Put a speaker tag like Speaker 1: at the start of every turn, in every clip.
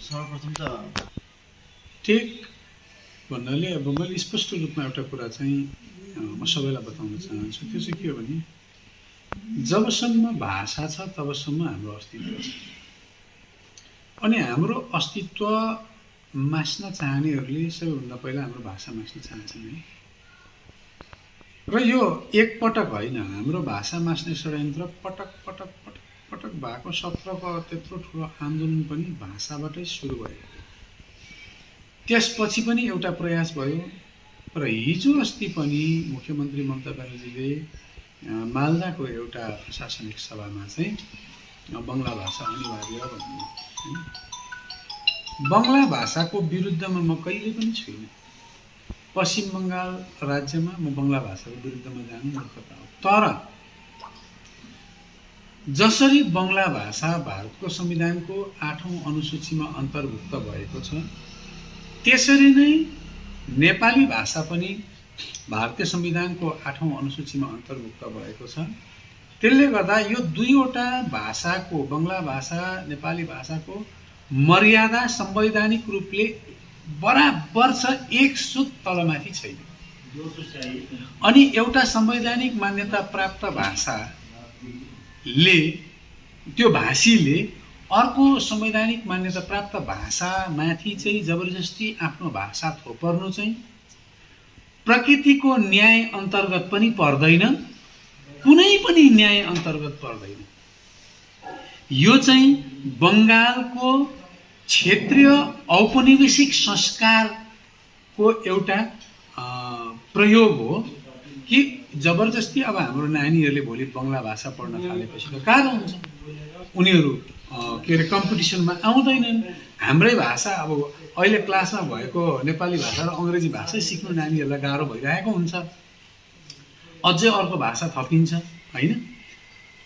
Speaker 1: सर्वप्रथम त
Speaker 2: ठिक भन्नाले अब मैले स्पष्ट रूपमा एउटा कुरा चाहिँ म सबैलाई बताउन चाहन्छु। त्यो चाहिँ के हो भने जबसम्म भाषा छ तबसम्म हाम्रो अस्तित्व छ। अनि हाम्रो अस्तित्व मास्न चाहनेहरूले सबैभन्दा पहिला हाम्रो भाषा मास्न चाहन्छन् है। र यो एकपटक होइन, हाम्रो भाषा मास्ने षड्यन्त्र पटक पटक पटक पटक भएको 17को त्यत्रो ठुलो आन्दोलन पनि भाषाबाटै सुरु भयो। त्यसपछि पनि एउटा प्रयास भयो र हिजो अस्ति पनि मुख्यमन्त्री ममता ब्यानर्जीले मालदाको एउटा प्रशासनिक सभामा चाहिँ बङ्गला भाषा अनिवार्य भन्नु। बङ्गला भाषाको विरुद्धमा म कहिले पनि छुइनँ। पश्चिम बङ्गाल राज्यमा म बङ्गला भाषाको विरुद्धमा जानु मूर्खता हो। तर जसरी बङ्गला भाषा भारतको संविधानको 8औं अनुसूचीमा अन्तर्भुक्त भएको छ, त्यसरी नै नेपाली भाषा पनि भारतीय संविधानको 8औं अनुसूचीमा अन्तर्भुक्त भएको छ। त्यसले गर्दा यो दुईवटा भाषाको, बङ्गला भाषा नेपाली भाषाको मर्यादा संवैधानिक रूपले बराबर छ, एक सुत तलमाथि छैन। अनि एउटा संवैधानिक मान्यता प्राप्त भाषाले, त्यो भाषीले अर्को संवैधानिक मान्यता प्राप्त भाषामाथि चाहिँ जबरजस्ती आफ्नो भाषा थोपर्नु चाहिँ प्रकृतिको न्याय अन्तर्गत पनि पर्दैन, कुनै पनि न्याय अन्तर्गत पर्दैन। यो चाहिँ बङ्गालको क्षेत्रीय औपनिवेशिक संस्कारको एउटा प्रयोग हो कि जबरजस्ती अब हाम्रो नानीहरूले भोलि बङ्गला भाषा पढ्न थालेपछि त गाह्रो हुन्छ। उनीहरू के अरे कम्पिटिसनमा आउँदैनन्। हाम्रै भाषा अब अहिले क्लासमा भएको नेपाली भाषा र अङ्ग्रेजी भाषा सिक्नु नानीहरूलाई गाह्रो भइरहेको हुन्छ। अझै अर्को भाषा थपिन्छ होइन।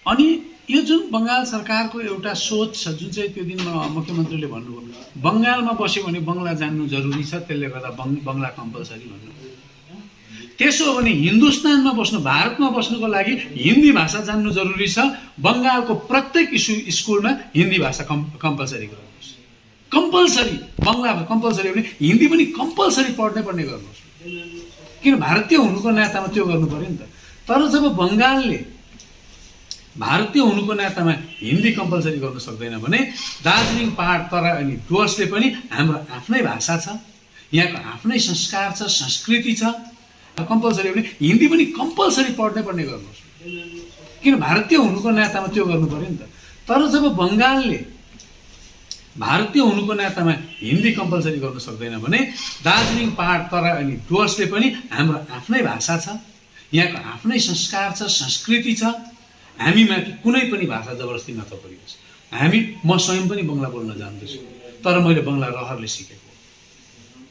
Speaker 2: अनि यो जुन बङ्गाल सरकारको एउटा सोच छ, जुन चाहिँ त्यो दिन मुख्यमन्त्रीले भन्नुभयो बङ्गालमा बस्यो भने बङ्गला जान्नु जरुरी छ, त्यसले गर्दा बङ्गला कम्पलसरी भन्नु। त्यसो हो भने हिन्दुस्तानमा बस्नु, भारतमा बस्नुको लागि हिन्दी भाषा जान्नु जरुरी छ। बङ्गालको प्रत्येक स्कुलमा हिन्दी भाषा कम्पलसरी गर्नुहोस्। कम्पलसरी बङ्गला कम्पलसरी भने हिन्दी पनि कम्पलसरी पढ्नै पर्ने गर्नुहोस्। किन भारतीय हुनुको नातामा त्यो गर्नु पर्यो नि त। तर जब बङ्गालले भारतीय हुनुको नातामा हिन्दी कम्पलसरी गर्न सक्दैन भने दार्जिलिङ पहाड तराई अनि डुवर्सले पनि हाम्रो आफ्नै भाषा छ, यहाँको आफ्नै संस्कार छ, संस्कृति छ। कम्पलसरी भने हिन्दी पनि कम्पलसरी पढ्नै पर्ने गर्नुहोस्। किन भारतीय हुनुको नातामा त्यो गर्नु पर्यो नि त। तर जब बङ्गालले भारतीय हुनुको नातामा हिन्दी कम्पलसरी गर्न सक्दैन भने दार्जिलिङ पहाड तराई अनि डुवर्सले पनि हाम्रो आफ्नै भाषा छ, यहाँको आफ्नै संस्कार छ, संस्कृति छ। हामीमाथि कुनै पनि भाषा जबरजस्ती नथपियोस्। म स्वयं पनि बङ्गला बोल्न जान्दछु, तर मैले बङ्गला रहरले सिकेको।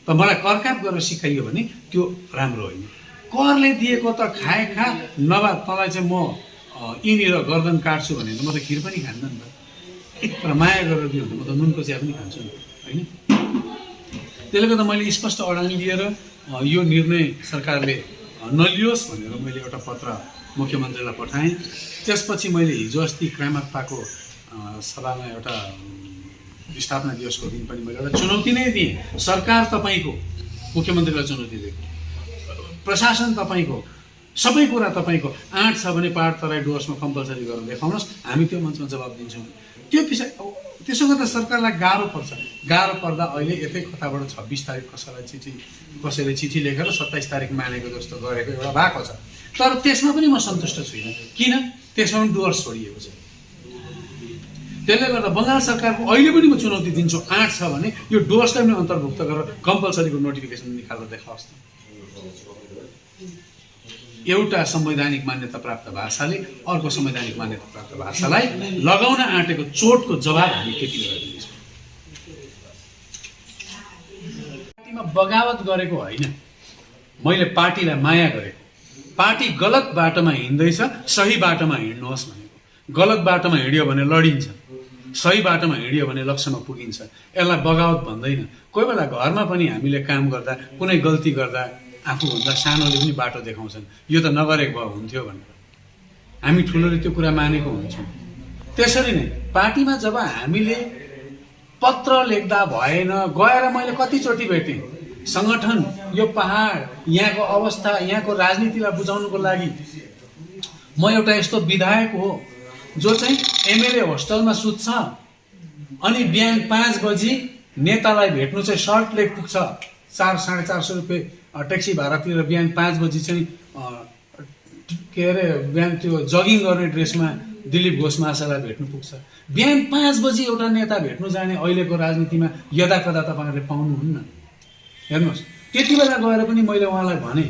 Speaker 2: त मलाई करकाप गरेर सिकाइयो भने त्यो राम्रो होइन। करले दिएको त खाए खा, नभए तँलाई चाहिँ म यिनीर गर्दन काट्छु भने त म त खिर पनि खान्न नि त। तर माया गरेर दियो भने म त नुनको चिया पनि खान्छु नि होइन। त्यसले गर्दा मैले स्पष्ट अडान लिएर यो निर्णय सरकारले नलियोस् भनेर मैले एउटा पत्र मुख्यमन्त्रीलाई पठाएँ। त्यसपछि मैले हिजो अस्ति क्रामक्पाको सभामा एउटा स्थापना दिवसको दिन पनि मैले एउटा चुनौती नै दिएँ। सरकार तपाईँको, मुख्यमन्त्रीलाई चुनौती दिएको, प्रशासन तपाईँको, सबै कुरा तपाईँको। 8 छ भने पहाड तराई डुवर्समा कम्पलसरी गरेर देखाउनुहोस्, हामी त्यो मञ्चमा जवाब दिन्छौँ। त्यो त्यसो गर्दा सरकारलाई गाह्रो पर्छ। गाह्रो पर्दा अहिले यतै कताबाट 26 तारिक कसैले चिठी लेखेर 27 तारिक मानेको जस्तो गरेको एउटा भएको छ। तर त्यसमा पनि म सन्तुष्ट छुइनँ। किन? त्यसमा पनि डुवर्स छोडिएको छ। त्यसले गर्दा बङ्गाल सरकारको अहिले पनि म चुनौती दिन्छु, 8 छ भने यो डुवर्सलाई पनि अन्तर्भुक्त गरेर कम्पलसरीको नोटिफिकेसन निकालेर देखाओस्। एउटा संवैधानिक मान्यता प्राप्त भाषाले अर्को संवैधानिक मान्यता प्राप्त भाषालाई लगाउन आँटेको चोटको जवाब हामी त्यति बेला दिन्छौँ। पार्टीमा बगावत गरेको होइन, मैले पार्टीलाई माया गरेको। पार्टी गलत बाटोमा हिँड्दैछ, सही बाटोमा हिँड्नुहोस् भनेको। गलत बाटोमा हिँड्यो भने लडिन्छ, सही बाटोमा हिँड्यो भने लक्ष्यमा पुगिन्छ। यसलाई बगावत भन्दैन। कोही बेला घरमा पनि हामीले काम गर्दा, कुनै गल्ती गर्दा आफूभन्दा सानोले पनि बाटो देखाउँछन्, यो त नगरेको भए हुन्थ्यो भनेर। हामी ठुलोले त्यो कुरा मानेको हुन्छौँ। त्यसरी नै पार्टीमा जब हामीले पत्र लेख्दा भएन, गएर मैले कतिचोटि भेटेँ। सङ्गठन, यो पहाड, यहाँको अवस्था, यहाँको राजनीतिलाई बुझाउनुको लागि म एउटा यस्तो विधायक हो जो चाहिँ एमएलए होस्टलमा सुत्छ अनि बिहान 5 बजी नेतालाई भेट्नु चाहिँ सल्ट लेक पुग्छ, 400-450 रुपियाँ ट्याक्सी भाडा तिरेर बिहान 5 बजी चाहिँ के अरे बिहान त्यो जगिङ गर्ने ड्रेसमा दिलीप घोष महाशयलाई भेट्नु पुग्छ। बिहान 5 बजी एउटा नेता भेट्नु जाने अहिलेको राजनीतिमा यदाकदा तपाईँहरूले पाउनुहुन्न। हेर्नुहोस्, त्यति बेला गएर पनि मैले उहाँलाई भने,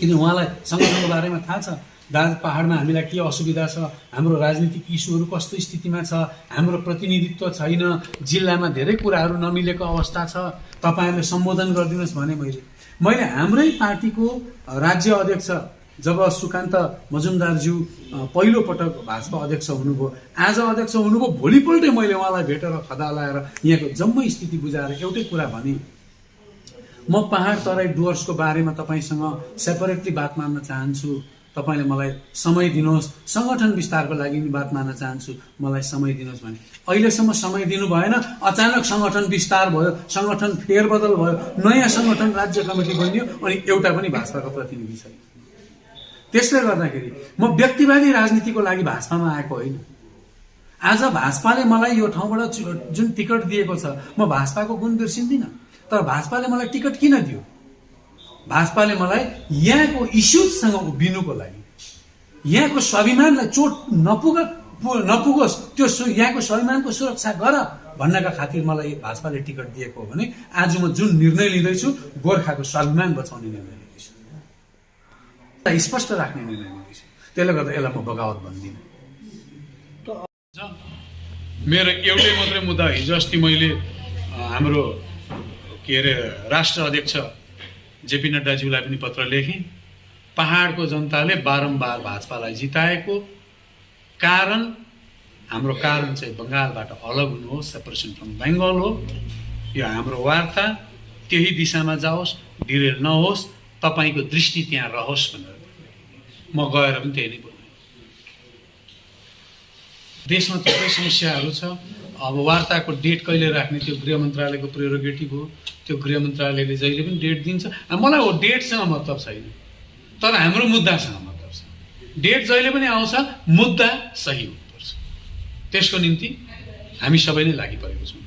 Speaker 2: किन उहाँलाई सङ्गठनको बारेमा थाहा छ, पहाडमा हामीलाई के असुविधा छ, हाम्रो राजनीतिक इस्युहरू कस्तो स्थितिमा छ, हाम्रो प्रतिनिधित्व छैन, जिल्लामा धेरै कुराहरू नमिलेको अवस्था छ, तपाईँहरूले सम्बोधन गरिदिनुहोस् भने मैले हाम्रै पार्टीको राज्य अध्यक्ष जब सुकान्त मजुमदारज्यू पहिलो पटक भाजपा अध्यक्ष हुनुभयो, आज अध्यक्ष हुनुभयो, भोलिपल्टै मैले उहाँलाई भेटेर खदा लाएर यहाँको जम्मै स्थिति बुझाएर एउटै कुरा भने, म पहाड तराई डुवर्सको बारेमा तपाईँसँग सेपरेटली बात मार्न चाहन्छु, तपाईँले मलाई समय दिनुहोस्, सङ्गठन विस्तारको लागि पनि बात मार्न चाहन्छु, मलाई समय दिनुहोस् भने अहिलेसम्म समय दिनु भएन। अचानक सङ्गठन विस्तार भयो, सङ्गठन फेरबदल भयो, नयाँ सङ्गठन राज्य कमिटी बनियो अनि एउटा पनि भाजपाको प्रतिनिधि छैन। त्यसले गर्दाखेरि म व्यक्तिवादी राजनीतिको लागि भाजपामा आएको होइन। आज भाजपाले मलाई यो ठाउँबाट जुन टिकट दिएको छ, म भाजपाको गुण बिर्सिन्दिनँ, तर भाजपाले मलाई टिकट किन दियो? भाजपाले मलाई यहाँको इस्युजसँग उभिनुको लागि, यहाँको स्वाभिमानलाई चोट नपुगोस्, त्यो यहाँको स्वाभिमानको सुरक्षा गर भन्नका खातिर मलाई भाजपाले टिकट दिएको हो भने आज म जुन निर्णय लिँदैछु गोर्खाको स्वाभिमान बचाउने निर्णय लिँदैछु, स्पष्ट राख्ने निर्णय लिँदैछु। त्यसले गर्दा यसलाई म बगावत भन्दिनँ। मेरो एउटै मात्रै मुद्दा, हिजो अस्ति मैले हाम्रो के अरे राष्ट्र अध्यक्ष जेपी नड्डाज्यूलाई पनि पत्र लेखेँ। पहाडको जनताले बारम्बार भाजपालाई जिताएको कारण, हाम्रो कारण चाहिँ बङ्गालबाट अलग हुनु हो, सेपरेसन फ्रम बेङ्गल हो। यो हाम्रो वार्ता त्यही दिशामा जाओस्, डिरेल नहोस्, तपाईँको दृष्टि त्यहाँ रहोस् भनेर म गएर पनि त्यही नै बोल्ने। देशमा थुप्रै समस्याहरू छ। अब वार्ताको डेट कहिले राख्ने त्यो गृह मन्त्रालयको प्रेरोगेटिभ हो, त्यो गृह मन्त्रालयले जहिले पनि डेट दिन्छ। मलाई हो डेटसँग मतलब छैन, तर हाम्रो मुद्दासँग मतलब छ। डेट जहिले पनि आउँछ, मुद्दा सही हुनुपर्छ। त्यसको निम्ति हामी सबै नै लागि परेको छौँ।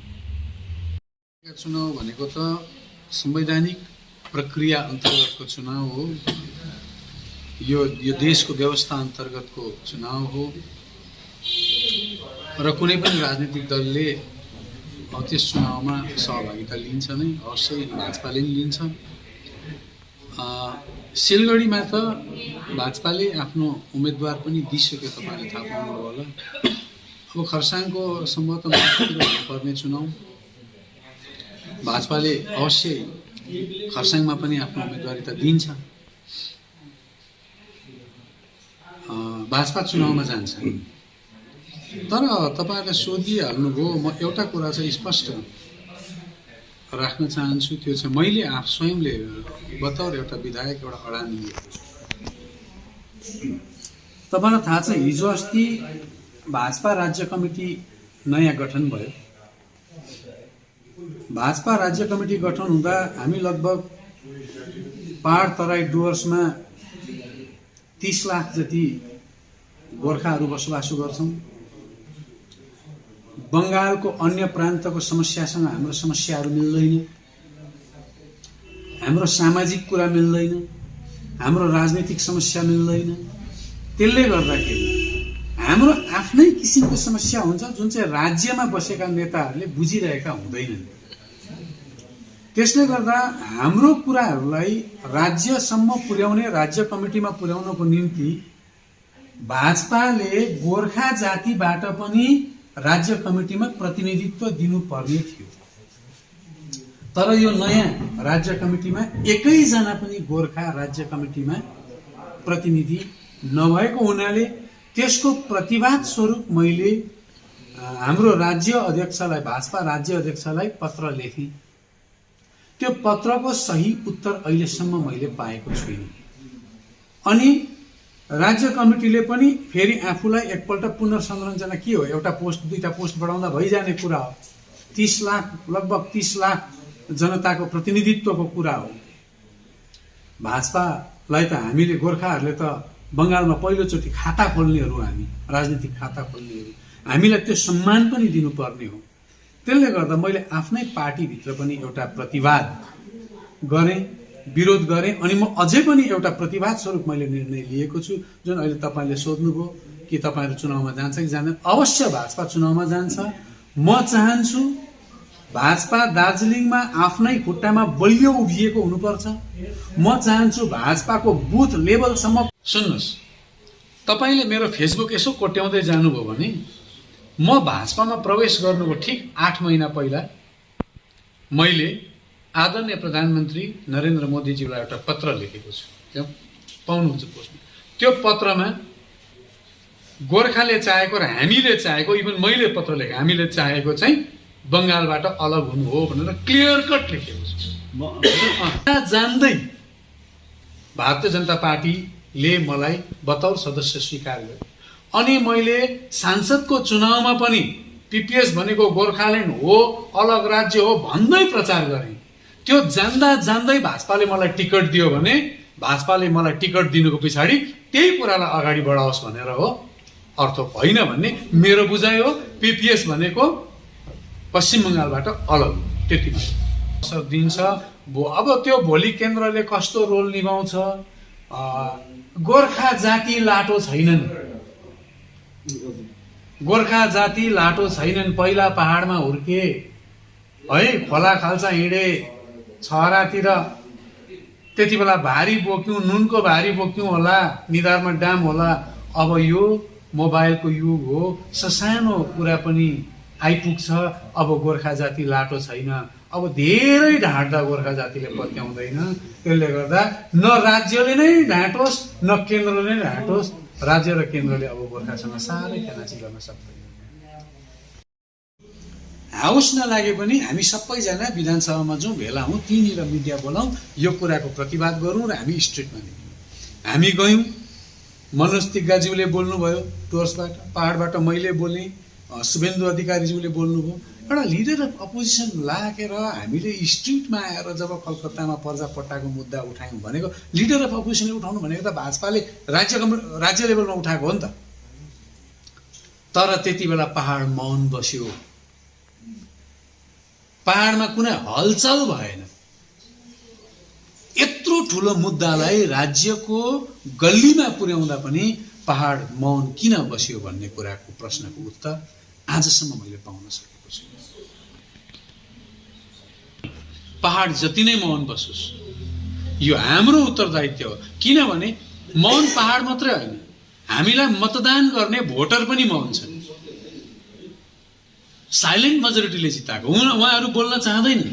Speaker 2: चुनाव भनेको त संवैधानिक प्रक्रिया अन्तर्गतको चुनाव हो, यो देशको व्यवस्था अन्तर्गतको चुनाव हो र कुनै पनि राजनीतिक दलले त्यस चुनावमा सहभागिता लिन्छ नै, अवश्य भाजपाले पनि लिन्छ। सिलगढीमा त भाजपाले आफ्नो उम्मेदवार पनि दिइसक्यो, तपाईँले थाहा पाउनुभयो होला। अब खरसाङको सम्भवतः पर्ने चुनाव भाजपाले अवश्य खरसाङमा पनि आफ्नो उम्मेदवारी त दिन्छ। भाजपा चुनावमा जान्छ। तर तपाईँहरूले सोधिहाल्नुभयो, म एउटा कुरा चाहिँ स्पष्ट राख्न चाहन्छु, त्यो चाहिँ मैले स्वयंले बतौर एउटा विधायक एउटा अडान लिएको छु। तपाईँलाई थाहा छ, हिजो अस्ति भाजपा राज्य कमिटी नयाँ गठन भयो। भाजपा राज्य कमिटी गठन हुँदा हामी लगभग पहाड तराई डुवर्समा 30 लाख जति गोर्खाहरू बसोबासो गर्छौँ। बङ्गालको अन्य प्रान्तको समस्यासँग हाम्रो समस्याहरू मिल्दैन, हाम्रो सामाजिक कुरा मिल्दैन, हाम्रो राजनीतिक समस्या मिल्दैन। त्यसले गर्दाखेरि हाम्रो आफ्नै किसिमको समस्या हुन्छ जुन चाहिँ राज्यमा बसेका नेताहरूले बुझिरहेका हुँदैनन्। त्यसले गर्दा हाम्रो कुराहरूलाई राज्यसम्म पुर्याउने, राज्य कमिटीमा पुर्याउनको निम्ति भाजपाले गोर्खा जातिबाट पनि राज्य कमिटीमा प्रतिनिधित्व दिनुपर्ने थियो। तर यो नयाँ राज्य कमिटीमा एकैजना पनि गोर्खा राज्य कमिटीमा प्रतिनिधि नभएको हुनाले त्यसको प्रतिवाद स्वरूप मैले हाम्रो राज्य अध्यक्षलाई, भाजपा राज्य अध्यक्षलाई पत्र लेखेँ। त्यो पत्रको सही उत्तर अहिलेसम्म मैले पाएको छुइनँ। अनि राज्य कमिटीले पनि फेरि आफूलाई एकपल्ट पुनर्संरचना के हो, एउटा पोस्ट दुईटा पोस्ट बढाउँदा भइजाने कुरा हो, 30 लाख लगभग 30 लाख जनताको प्रतिनिधित्वको कुरा हो। भाजपालाई त हामीले गोर्खाहरूले त बङ्गालमा पहिलोचोटि खाता खोल्नेहरू, हामी राजनीतिक खाता खोल्नेहरू, हामीलाई त्यो सम्मान पनि दिनुपर्ने हो। त्यसले गर्दा मैले आफ्नै पार्टीभित्र पनि एउटा प्रतिवाद गरेँ, विरोध गरेँ। अनि म अझै पनि एउटा प्रतिवाद स्वरूप मैले निर्णय लिएको छु, जुन अहिले तपाईँले सोध्नुभयो कि तपाईँहरू चुनावमा जान्छ कि जाँदैन। अवश्य भाजपा चुनावमा जान्छ। म चाहन्छु भाजपा दार्जिलिङमा आफ्नै खुट्टामा बलियो उभिएको हुनुपर्छ। म चाहन्छु भाजपाको बुथ लेभलसम्म। सुन्नुहोस्, तपाईँले मेरो फेसबुक यसो कोट्याउँदै जानुभयो भने म भाजपामा प्रवेश गर्नुको ठिक 8 महिना पहिला मैले आदरणीय प्रधानमन्त्री नरेन्द्र मोदीज्यूलाई एउटा पत्र लेखेको छु। त्यो पाउनुहुन्छ पोस्टमा। त्यो पत्रमा गोर्खाले चाहेको र हामीले चाहेको, इभन मैले पत्र लेखेँ, हामीले चाहेको चाहिँ बङ्गालबाट अलग हुनु हो भनेर क्लियर कट लेखेको छु। जान्दै भारतीय जनता पार्टीले मलाई बतौर सदस्य स्वीकार गर्यो। अनि मैले सांसदको चुनावमा पनि पीपीएस भनेको गोर्खाल्यान्ड हो, अलग राज्य हो भन्दै प्रचार गरेँ। त्यो जान्दा जान्दै भाजपाले मलाई टिकट दियो भने भाजपाले मलाई टिकट दिनुको पछाडि त्यही कुरालाई अगाडि बढाओस् भनेर हो, अर्थ होइन भन्ने मेरो बुझाइ हो। पीपीएस भनेको पश्चिम बङ्गालबाट अलग, त्यति असर दिन्छ। अब त्यो भोलि केन्द्रले कस्तो रोल निभाउँछ। गोर्खा जाति लाटो छैनन्, गोर्खा जाति लाटो छैनन्। पहिला पहाडमा हुर्के है, खोला खाल्सा हिँडे, छहरातिर त्यति बेला भारी बोक्यौँ, नुनको भारी बोक्यौँ होला, निधारमा ड्याम होला। अब यो मोबाइलको युग हो, ससानो कुरा पनि आइपुग्छ। अब गोर्खा जाति लाटो छैन। अब धेरै ढाँट्दा गोर्खा जातिले पत्याउँदैन। त्यसले गर्दा न राज्यले नै ढाँटोस् न केन्द्रले नै ढाँटोस्। राज्य र केन्द्रले अब गोर्खासँग साह्रै खेलाची गर्न सक्दैन। हाउस नलागे पनि हामी सबैजना विधानसभामा जाउँ, भेला हौँ, त्यहीँनिर मिडिया बोलाउँ, यो कुराको प्रतिवाद गरौँ र हामी स्ट्रिटमा निक्लौँ। हामी गयौँ, मनोज तिग्गाज्यूले बोल्नुभयो टोर्सबाट, पहाडबाट मैले बोलेँ, शुभेन्दु अधिकारीज्यूले बोल्नुभयो। एउटा लिडर अफ अपोजिसन लागेर हामीले स्ट्रिटमा आएर जब कलकत्तामा पर्जापट्टाको मुद्दा उठायौँ भनेको, लिडर अफ अपोजिसनले उठाउनु भनेको त भाजपाले राज्य लेभलमा उठाएको हो नि त। तर त्यति बेला पहाड मौन बस्यो, पहाडमा कुनै हलचल भएन। यत्रो ठुलो मुद्दालाई राज्यको गल्लीमा पुर्याउँदा पनि पहाड मौन किन बस्यो भन्ने कुराको प्रश्नको उत्तर आजसम्म मैले पाउन सकेको छु। पहाड जति नै मौन बसोस्, यो हाम्रो उत्तरदायित्व हो। किनभने मौन पहाड मात्रै होइन, हामीलाई मतदान गर्ने भोटर पनि मौन छन्। साइलेन्ट मेजोरिटीले जिताएको, उहाँहरू बोल्न चाहँदैनन्।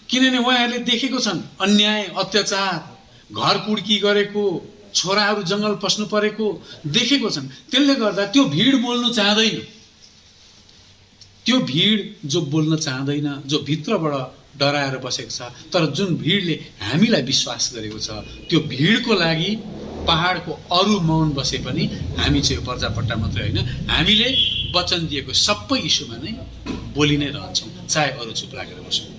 Speaker 2: किनभने उहाँहरूले देखेको छन् अन्याय, अत्याचार, घर कुड्की गरेको, छोराहरू जङ्गल पस्नु परेको देखेको छन्। त्यसले गर्दा त्यो भिड बोल्नु चाहँदैन। त्यो भिड जो बोल्न चाहँदैन, जो भित्रबाट डराएर बसेको छ, तर जुन भिडले हामीलाई विश्वास गरेको छ, त्यो भिडको लागि पहाडको अरू मौन बसे पनि हामी चाहिँ पर्जापट्टा मात्रै होइन, हामीले वचन दिएको सबै इस्युमा नै बोलि नै रहन्छौँ, चाहे अरू चुप लागेर बसौँ।